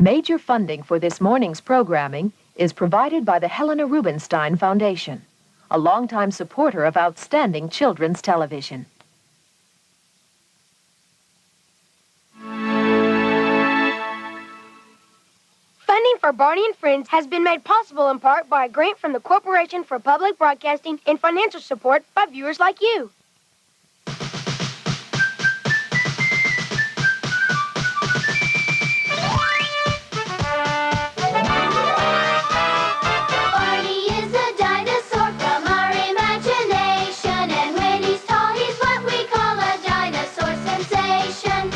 Major funding for this morning's programming is provided by the Helena Rubinstein Foundation, a longtime supporter of outstanding children's television. Funding for Barney and Friends has been made possible in part by a grant from the Corporation for Public Broadcasting and financial support by viewers like you. Barney is a dinosaur from our imagination, and when he's tall, he's what we call a dinosaur sensation.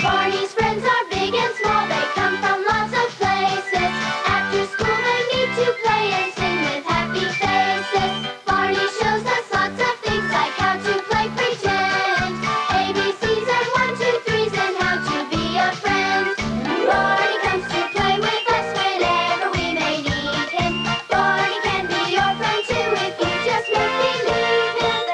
Barney's friends are big and small, they come from lots of places. After school they meet to play and sing with happy faces. Barney shows us lots of things like how to play pretend, ABCs and 1, 2, 3s and how to be a friend. Barney comes to play with us whenever we may need him. Barney can be your friend too if you just make believe him.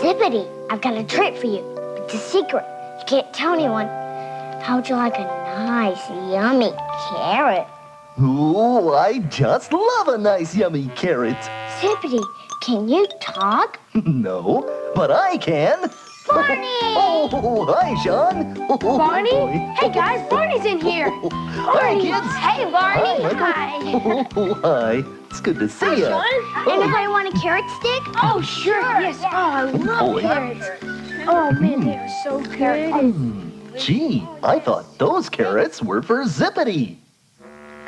Zippity, I've got a treat for you. It's a secret. You can't tell anyone. How would you like a nice, yummy carrot? Ooh, I just love a nice, yummy carrot. Zippity, can you talk? No, but I can. Barney! Oh, hi, Sean. Oh, Barney? boy. Hey guys, Barney's in here. Hi, kids. Hey, Barney! Hi, Michael. Oh, hi. It's good to see you. Anybody want a carrot stick? Oh, sure. Yes. Oh, I love boy. carrots. Oh, man, they are so good. Gee, I thought those carrots were for Zippity.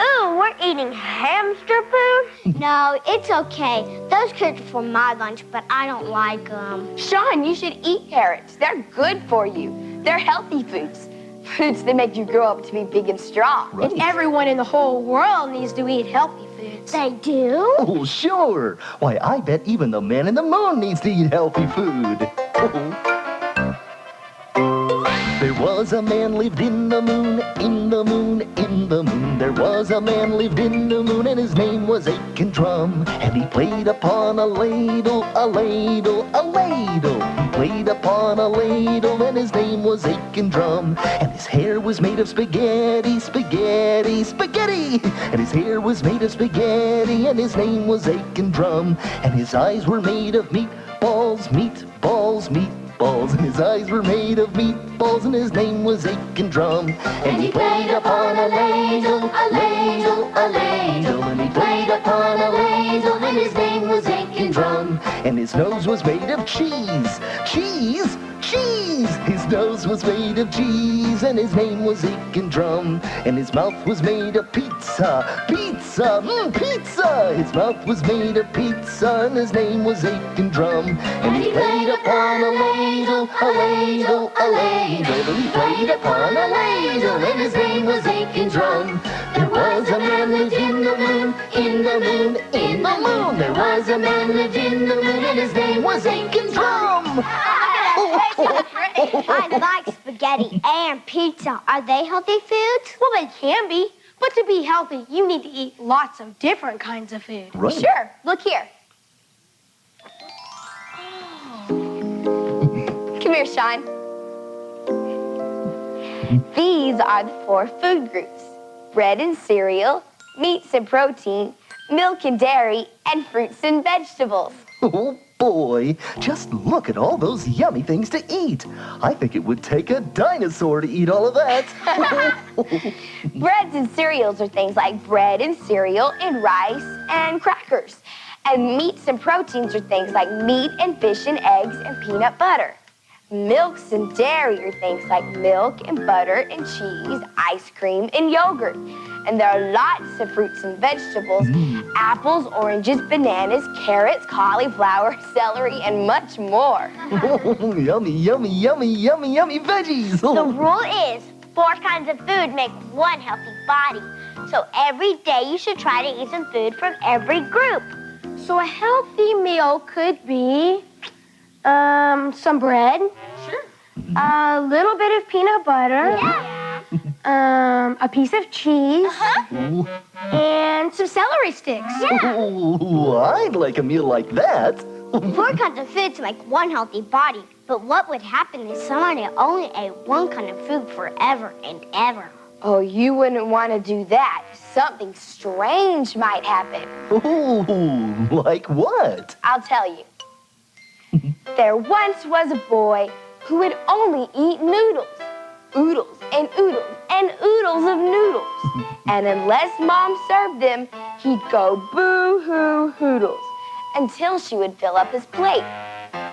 Ooh, we're eating hamster food? No, it's okay. Those carrots are for my lunch, but I don't like them. Sean, you should eat carrots. They're good for you. They're healthy foods. Foods that make you grow up to be big and strong. Right. And everyone in the whole world needs to eat healthy foods. They do? Oh, sure. Why, I bet even the man in the moon needs to eat healthy food. Oh. There was a man lived in the moon, in the moon, in the moon. There was a man lived in the moon, and his name was Aiken Drum. And he played upon a ladle, a ladle, a ladle. He played upon a ladle, and his name was Aiken Drum. And his hair was made of spaghetti, spaghetti, spaghetti. And his hair was made of spaghetti, and his name was Aiken Drum. And his eyes were made of meatballs, meatballs, meatballs. And his eyes were made of meatballs, and his name was Aiken Drum. And he played upon a ladle, a ladle, a ladle. And he played upon a ladle, and his name was Aiken Drum. And his nose was made of cheese, cheese, cheese. His nose was made of cheese, and his name was Aiken Drum. And his mouth was made of pizza, pizza, pizza. His mouth was made of pizza, and his name was Aiken Drum. And he played upon a ladle, a ladle, a ladle. And he played upon a ladle, and his name was Aiken Drum. There was a man lived in the moon, in the moon, in the moon. There was a man lived in the moon, and his name was Aiken Drum. I like spaghetti and pizza. Are they healthy foods? Well, they can be. But to be healthy, you need to eat lots of different kinds of food. Right. Sure, look here. Come here, Sean. These are the 4 food groups: bread and cereal, meats and protein, milk and dairy, and fruits and vegetables. Oh, boy, just look at all those yummy things to eat. I think it would take a dinosaur to eat all of that. Breads and cereals are things like bread and cereal and rice and crackers. And meats and proteins are things like meat and fish and eggs and peanut butter. Milks and dairy are things like milk and butter and cheese, ice cream and yogurt. And there are lots of fruits and vegetables: apples, oranges, bananas, carrots, cauliflower, celery, and much more. Oh, yummy, yummy, yummy, yummy, yummy veggies. The rule is 4 kinds of food make 1 healthy body. So every day you should try to eat some food from every group. So a healthy meal could be some bread. Sure. A little bit of peanut butter. Yeah. A piece of cheese. Ooh, And some celery sticks. ooh, I'd like a meal like that. 4 kinds of food to make one healthy body. But what would happen if somebody only ate one kind of food forever and ever? Oh, you wouldn't want to do that. Something strange might happen. Ooh, like what? I'll tell you. There once was a boy who would only eat noodles. Oodles and oodles and oodles of noodles. And unless Mom served them, he'd go boo-hoo hoodles until she would fill up his plate.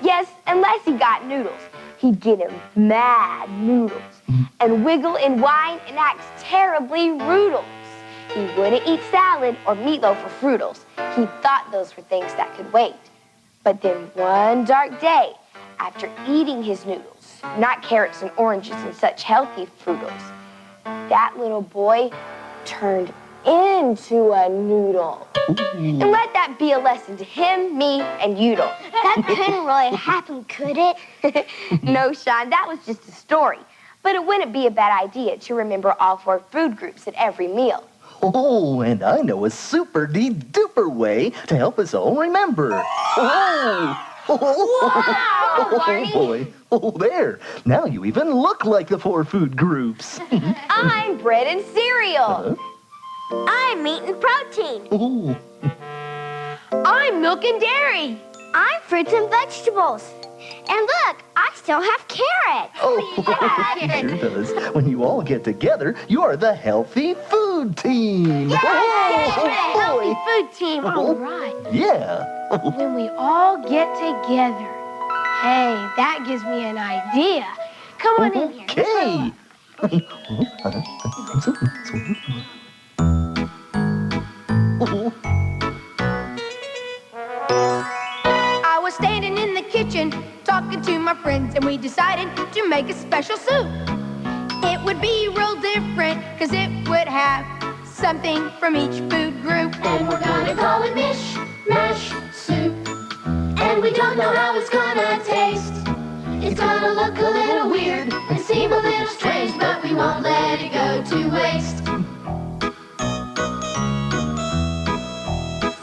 Yes, unless he got noodles. He'd get him mad noodles and wiggle and whine and act terribly roodles. He wouldn't eat salad or meatloaf or fruitles. He thought those were things that could wait. But then one dark day, after eating his noodles, not carrots and oranges and such healthy fruitles, that little boy turned into a noodle. And let that be a lesson to him, me, and Udall. That couldn't really happen, could it? No, Sean, that was just a story. But it wouldn't be a bad idea to remember all 4 food groups at every meal. Oh, and I know a super-de-duper way to help us all remember. Oh, Barney. boy. Oh, there. Now you even look like the 4 food groups. I'm bread and cereal. I'm meat and protein. Oh, I'm milk and dairy. I'm fruits and vegetables. And look, I still have carrots. it sure does. When you all get together, you are the healthy food team. Healthy boy. food team. All right. Yeah. When we all get together. Hey, that gives me an idea. Come on in here. Okay. I was standing in the kitchen talking to my friends, and we decided to make a special soup. It would be real different, cause it would have something from each food group. And we're gonna call it mish mash soup. And we don't know how it's gonna taste. It's gonna look a little weird and seem a little strange, but we won't let it go to waste.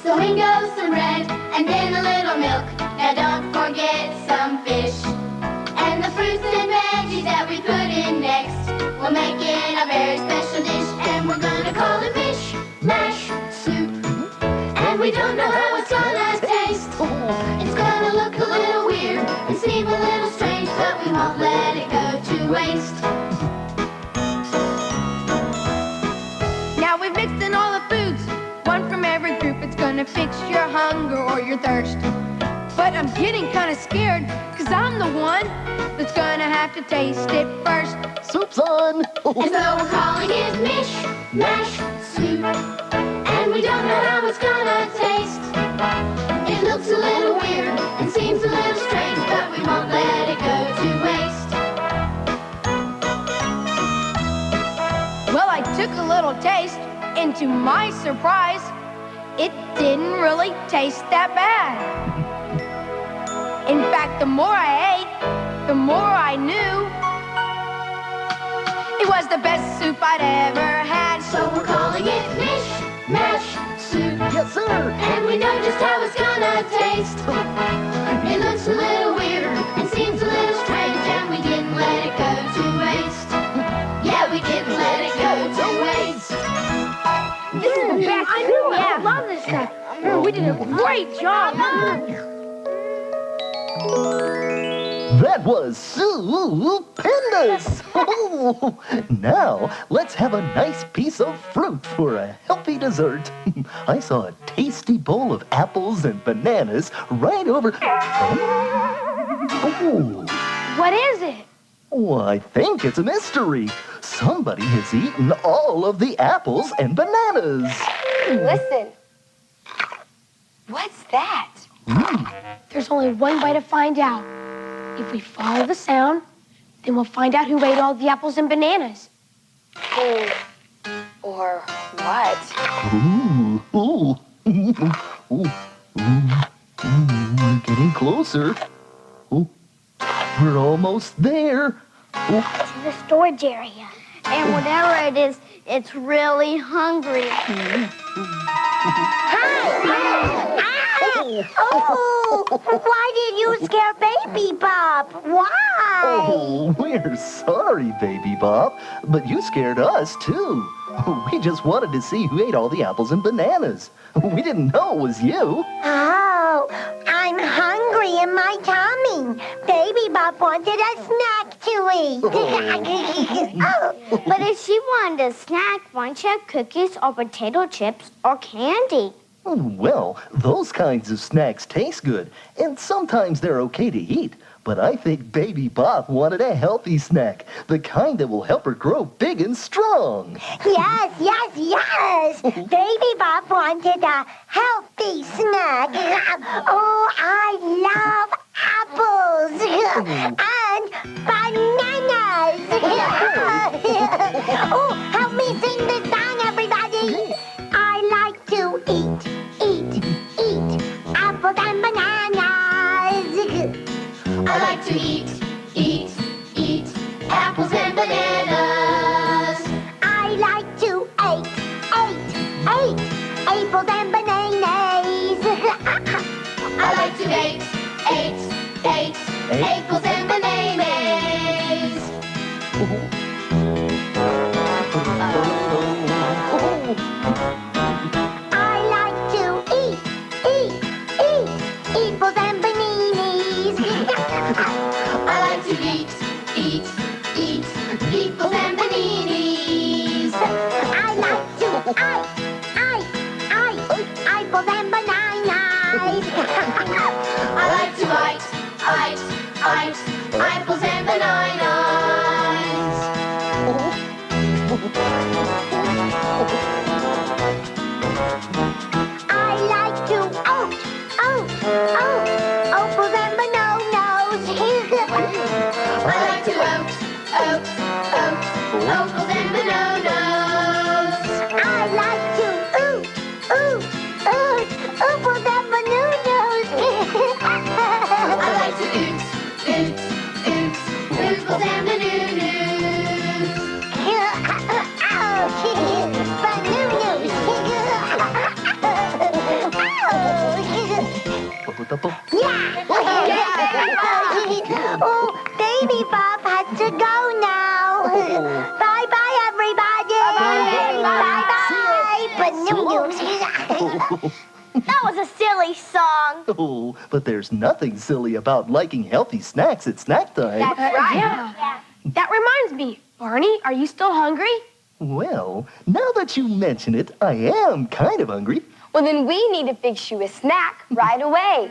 So in goes some bread and then a little milk. Now don't forget some fish. And the fruits and veggies that we put in next will make it a very special dish. And we're gonna call it mish mash soup. And we don't know how it's gonna taste. It's gonna look a little weird and seem a little strange, but we won't let it go to waste. Now we've mixed in all the foods, one from every group. It's gonna fix your hunger or your thirst. But I'm getting kind of scared, cause I'm the one that's gonna have to taste it first. Soup's on. And so we're calling it mish mash soup. And we don't know how it's gonna taste. It looks a little weird and seems a little strange, but we won't let it go to waste. Well, I took a little taste, and to my surprise, it didn't really taste that bad. In fact, the more I ate, the more I knew it was the best soup I'd ever had. So we're calling it mish mash soup. Yes, sir. And we know just how it's gonna taste. It looks a little weird and seems a little strange, and we didn't let it go to waste. Yeah, we didn't let it go to waste. This is the best. I know. I love this stuff. We did a great job. That was stupendous. Now, let's have a nice piece of fruit for a healthy dessert. I saw a tasty bowl of apples and bananas right over... Oh, What is it? oh, I think it's a mystery. Somebody has eaten all of the apples and bananas. Listen. What's that? There's only one way to find out. If we follow the sound, then we'll find out who ate all the apples and bananas. Who or what? Ooh, ooh, ooh. We're getting closer. Oh, we're almost there. Oh, To the storage area. And whatever it is, it's really hungry. Oh, why did you scare Baby Bob? Why? oh, we're sorry, Baby Bob, but you scared us too. We just wanted to see who ate all the apples and bananas. We didn't know it was you. Oh, I'm hungry in my tummy. Baby Bob wanted a snack to eat. Oh, but if she wanted a snack, why don't you have cookies or potato chips or candy? Well, those kinds of snacks taste good, and sometimes they're okay to eat. But I think Baby Bob wanted a healthy snack, the kind that will help her grow big and strong. Yes. Baby Bob wanted a healthy snack. Oh, I love apples and bananas. Oh, help me sing this song, everybody. I like to eat apples and bananas. I like to eat apples and bananas. I like to eat apples and bananas. I like to eat apples and bananas. I like to eat apples and bananas. I like to eat apples and bananas. I like to eat apples and bananas. I like to eat apples and bananas. I like to apples and bananas. I like to apples and bananas. I like to apples and bananas. I like to eat apples and bananas. Oh, Baby Bob has to go now. Bye-bye, everybody. Bye-bye. That was a silly song. Oh, but there's nothing silly about liking healthy snacks at snack time. That's right. Yeah. That reminds me, Barney, are you still hungry? Well, now that you mention it, I am kind of hungry. Well, then we need to fix you a snack right away.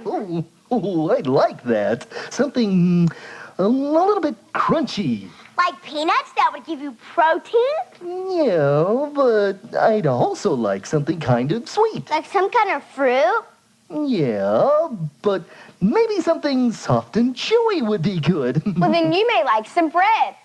Oh, I'd like that. Something a little bit crunchy. Like peanuts that would give you protein? Yeah, but I'd also like something kind of sweet. Like some kind of fruit? Yeah, but maybe something soft and chewy would be good. Well, then you may like some bread.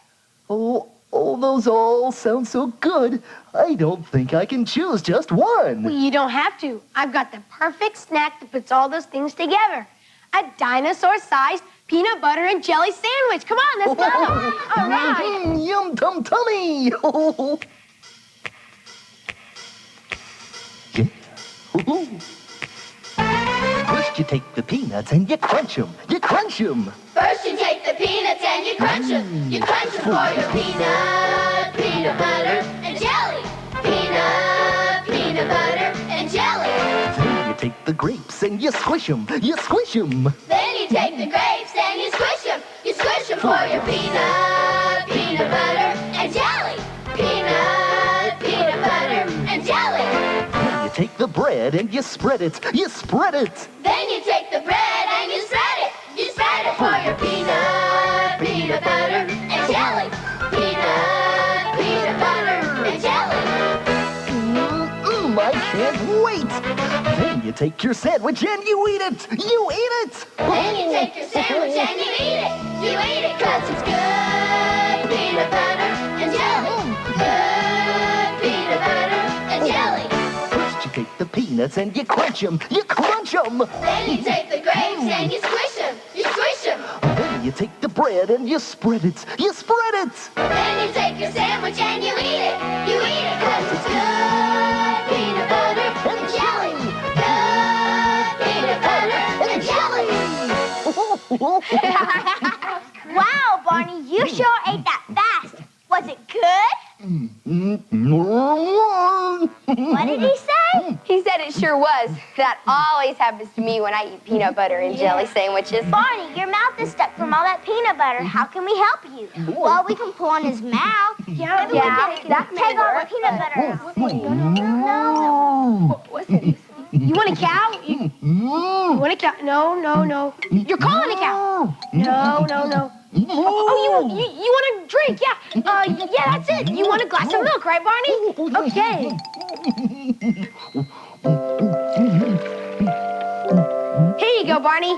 Oh, those all sound so good. I don't think I can choose just one. Well, you don't have to. I've got the perfect snack that puts all those things together. A dinosaur-sized peanut butter and jelly sandwich. Come on, let's go. All right. Yum tum tummy. Yeah. First you take the peanuts and you crunch them. You crunch them. First you take the peanuts and you crunch them. You crunch them for your peanut butter and jelly. Peanut butter and jelly. Then you take the grapes and you squish them. You squish them. Then you take the grapes and you squish them. You squish them for your peanut butter and jelly. Peanut butter and jelly. Then you take the bread and you spread it. You spread it. Then you take the bread and you spread it. You spread it for your peanut butter and jelly. Peanut butter and jelly. I can't wait. Then you take your sandwich and you eat it. You eat it. Then you take your sandwich and you eat it. You eat it 'cause it's good peanut butter and jelly. Good peanut butter and jelly. First you take the peanuts and you crunch them, you crunch them. Then you take the grapes and you squish them, you squish them. Then you take the bread and you spread it, you spread it. Then you take your sandwich and you eat it, 'cause it's good peanut butter and jelly. Good peanut butter and jelly. Wow, Barney, you sure ate that fast. Was it good? What did he say? He said it sure was. That always happens to me when I eat peanut butter and jelly sandwiches. Barney, your mouth is stuck from all that peanut butter. How can we help you? Well, we can pull on his mouth. Yeah, that may Take all the work. peanut butter out. What's it? You want a cow? You want a cow? No. You're calling a cow. No. Oh, you want a drink? Yeah. Yeah, that's it. You want a glass of milk, right, Barney? Okay. Here you go, Barney.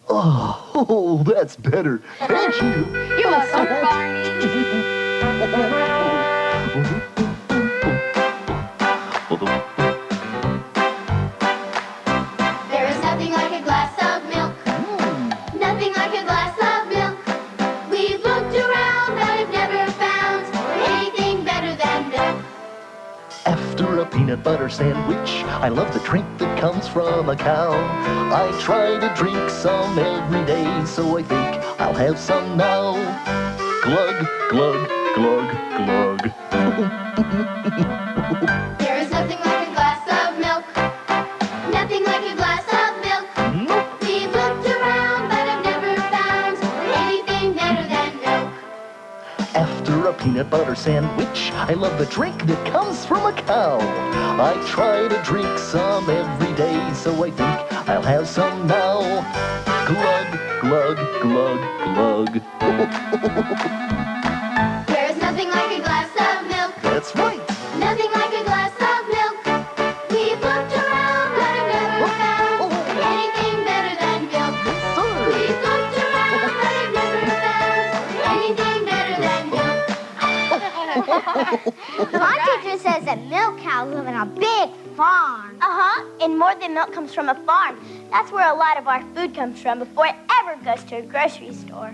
Oh, that's better. Thank you. You're welcome, Barney. There is nothing like a glass of milk. Nothing like a glass of milk. We've looked around but have never found anything better than milk. After a peanut butter sandwich, I love the drink that comes from a cow. I try to drink some every day, so I think I'll have some now. Glug, glug, glug, glug. There is nothing like a glass of milk. Nothing like a glass of milk. We've looked around but have never found anything better than milk. After a peanut butter sandwich, I love the drink that comes from a cow. I try to drink some every day, so I think I'll have some now. Glug, glug, glug, glug. There is nothing like a glass of milk. That's right. Nothing like a glass of milk. We've looked around but have never found anything better than milk. We've looked around but have never found anything better than milk. My teacher says that milk cows live in a big farm. And more than milk comes from a farm. That's where a lot of our food comes from before it ever goes to a grocery store.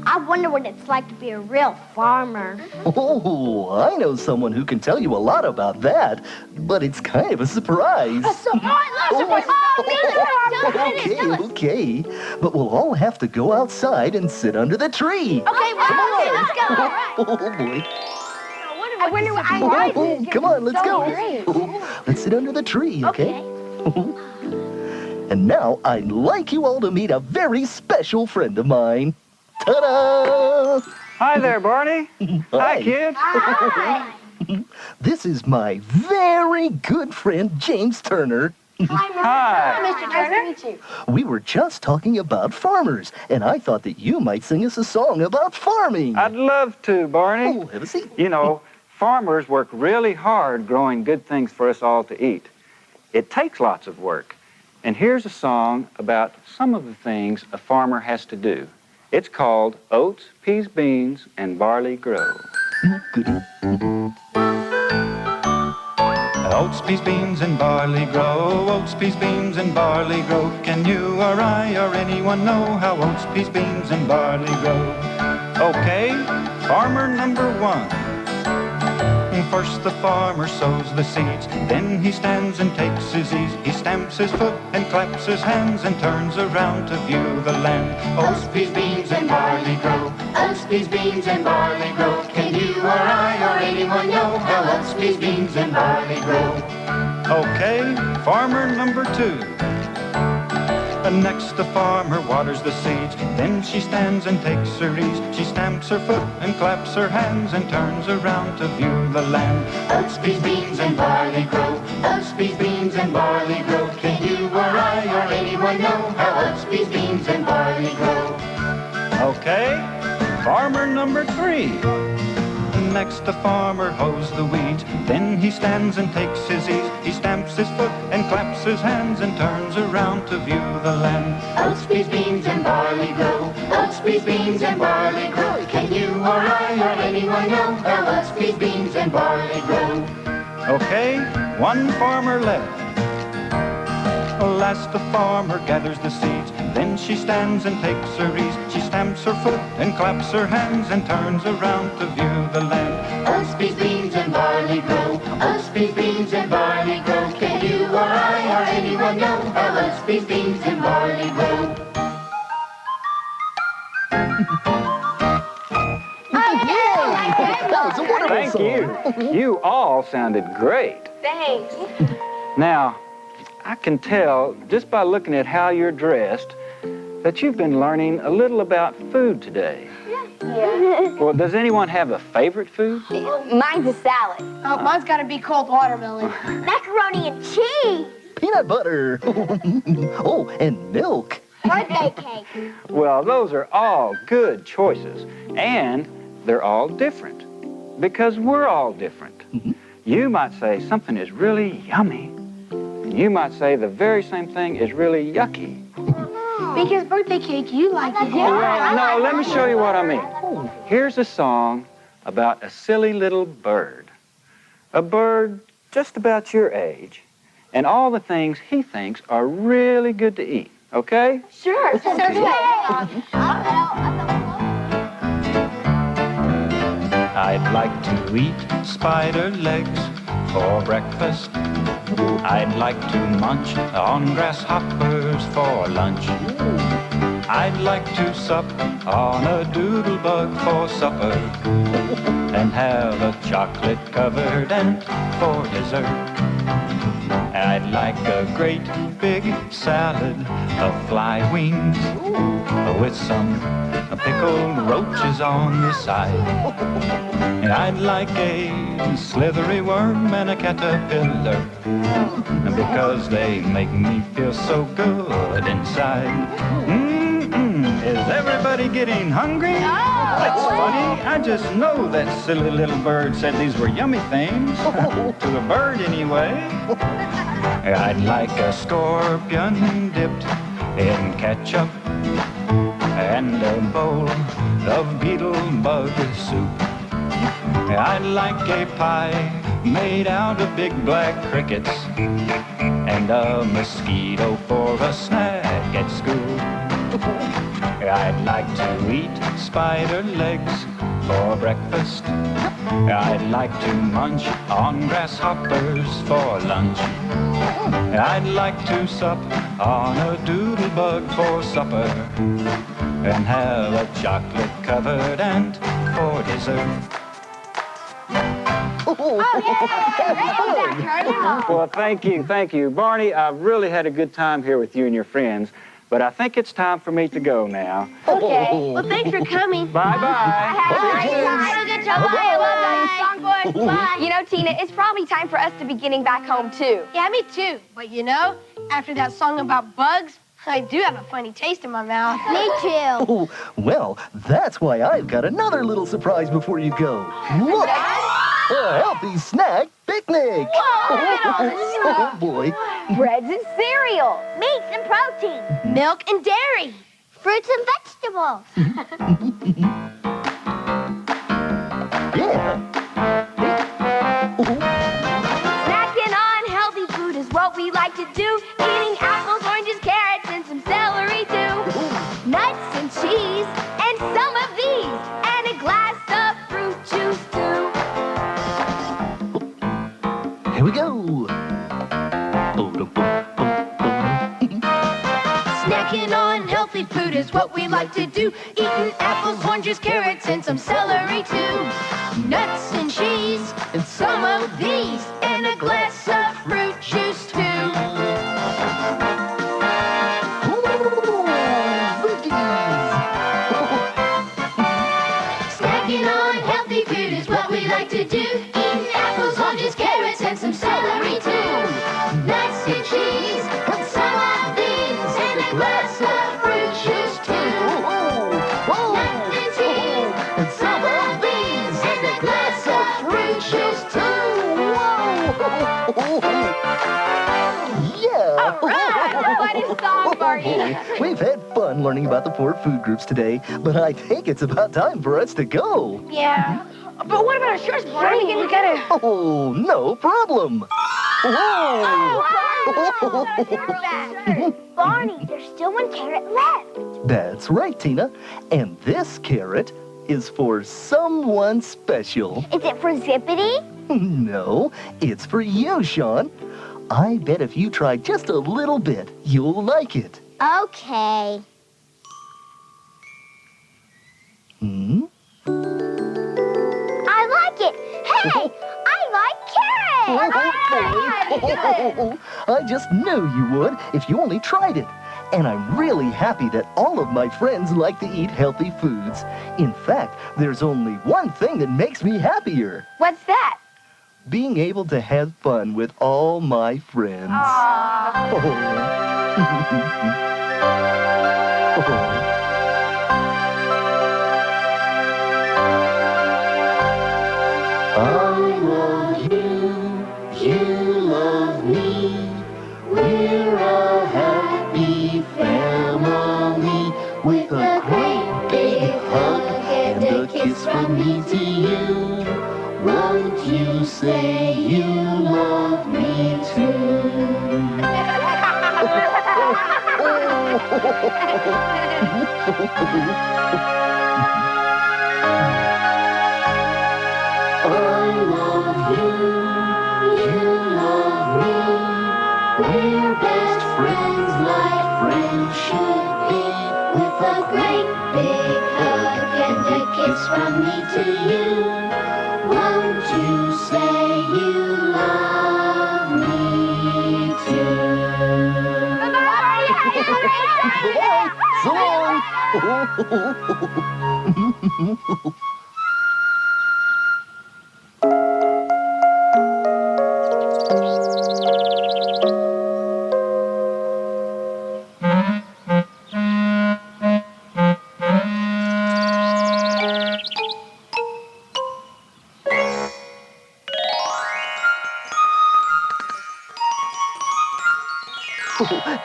I wonder what it's like to be a real farmer. Oh, I know someone who can tell you a lot about that, but it's kind of a surprise. Okay. But we'll all have to go outside and sit under the tree. Okay, let's go. All right. Oh, boy. I wonder what I Come on, let's go. Let's sit under the tree, okay? And now I'd like you all to meet a very special friend of mine. Ta-da! Hi there, Barney. Hi, kids. Hi. This is my very good friend, James Turner. Hi. Mr. Turner. Nice to meet you. We were just talking about farmers, and I thought that you might sing us a song about farming. I'd love to, Barney. Oh, have a seat. You know, farmers work really hard growing good things for us all to eat. It takes lots of work. And here's a song about some of the things a farmer has to do. It's called Oats, Peas, Beans, and Barley Grow. Goody. Oats, peas, beans, and barley grow. Oats, peas, beans, and barley grow. Can you or I or anyone know how oats, peas, beans, and barley grow? Okay, farmer number one. First the farmer sows the seeds, then he stands and takes his ease. He stamps his foot and claps his hands and turns around to view the land. Oats, peas, beans, and barley grow. Oats, peas, beans, and barley grow. Can you or I or anyone know how oats, peas, beans, and barley grow? Okay, farmer number two. Next the farmer waters the seeds, then she stands and takes her ease. She stamps her foot and claps her hands and turns around to view the land. Oats, peas, beans, and barley grow. Oats, peas, beans, and barley grow. Can you or I or anyone know how oats, peas, beans, and barley grow? Okay, farmer number three. Next the farmer hoes the weeds, then he stands and takes his ease. He stamps his foot and claps his hands and turns around to view the land. Oats, peas, beans, and barley grow. Oats, peas, beans, and barley grow. Can you or I or anyone know how oats, peas, beans, and barley grow? Okay, one farmer left. Last the farmer gathers the seeds, then she stands and takes her ease. She stamps her foot and claps her hands and turns around to view the land. Oats, peas, beans, and barley grow. Oats, peas, beans, and barley grow. Can you or I or anyone know how oats, peas, beans, and barley grow? That was a wonderful Thank song. you. You all sounded great. Thanks. Now, I can tell just by looking at how you're dressed that you've been learning a little about food today. Yeah. Well, does anyone have a favorite food? Mine's a salad. Oh, mine's got to be cold watermelon. Macaroni and cheese. Peanut butter. Oh, and milk. Birthday cake. Well, those are all good choices, and they're all different because we're all different. You might say something is really yummy, and you might say the very same thing is really yucky. Because birthday cake, you like it. Well, no, let me show you what I mean. Here's a song about a silly little bird. A bird just about your age, and all the things he thinks are really good to eat. Okay? Sure. I'd like to eat spider legs for breakfast. I'd like to munch on grasshoppers for lunch. I'd like to sup on a doodle bug for supper and have a chocolate-covered ant for dessert. I'd like a great big salad of fly wings with some pickled roaches on the side. And I'd like a slithery worm and a caterpillar because they make me feel so good inside. Is everybody getting hungry? That's funny. I just know that silly little bird said these were yummy things. To a bird, anyway. I'd like a scorpion dipped in ketchup and a bowl of beetle bug soup. I'd like a pie made out of big black crickets and a mosquito for a snack at school. I'd like to eat spider legs for breakfast. I'd like to munch on grasshoppers for lunch. I'd like to sup on a doodle bug for supper and have a chocolate-covered ant for dessert. Well, thank you. Barney, I've really had a good time here with you and your friends, but I think it's time for me to go now. Okay. Well, thanks for coming. Bye-bye. You know, Tina, it's probably time for us to be getting back home, too. Yeah, me too. But you know, after that song about bugs, I do have a funny taste in my mouth. Me too. Oh, well, that's why I've got another little surprise before you go. Look! A healthy snack picnic! Oh, boy. Breads and cereal. Meats and protein. Milk and dairy. Fruits and vegetables. Yeah. Snacking on healthy food is what we like to do. Eating apples, oranges, carrots, and some celery, too. Nuts and cheese, and some of these. And a glass of fruit juice, too. Here we go. Snacking on healthy food is what we like to do. Eating apples, oranges, carrots, and some celery, too. Nuts and cheese, and some of these. And a glass of fruit juice, too. Snacking on healthy food is what we like to do. Eating apples, oranges, carrots, and some celery, too. Nuts and cheese, and some of these. And a glass of fruit juice, too. Nuts and cheese, and some of these. And a glass of fruit juice, too. Yeah. All right. funny song, Barney. boy, we've had fun learning about the 4 food groups today, but I think it's about time for us to go. Yeah. But what about our shirts, Barney? We gotta... Oh, no problem. Whoa! Barney, there's still 1 carrot left. That's right, Tina. And this carrot is for someone special. Is it for Zippity? No, it's for you, Sean. I bet if you try just a little bit, you'll like it. Okay. I like it. Hey, I like carrots. I just knew you would if you only tried it. And I'm really happy that all of my friends like to eat healthy foods. In fact, there's only one thing that makes me happier. What's that? Being able to have fun with all my friends. I love you, you love me. We're a happy family with a great big hug and a kiss from me to you. Won't you say you love me too? I love you, you love me. We're best friends like friends should be. With a great big hug and a kiss from me to you. Won't you say you love me too? Bye-bye! So long!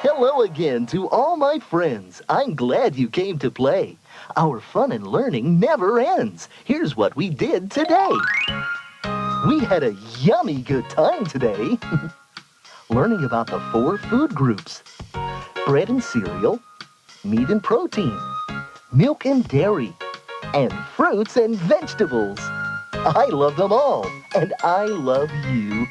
Hello again to all my friends. I'm glad you came to play. Our fun and learning never ends. Here's what we did today. We had a yummy good time today. Learning about the 4 food groups. Bread and cereal, meat and protein, milk and dairy, and fruits and vegetables. I love them all, and I love you.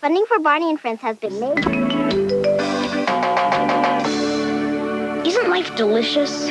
Funding for Barney and Friends has been made. Isn't life delicious?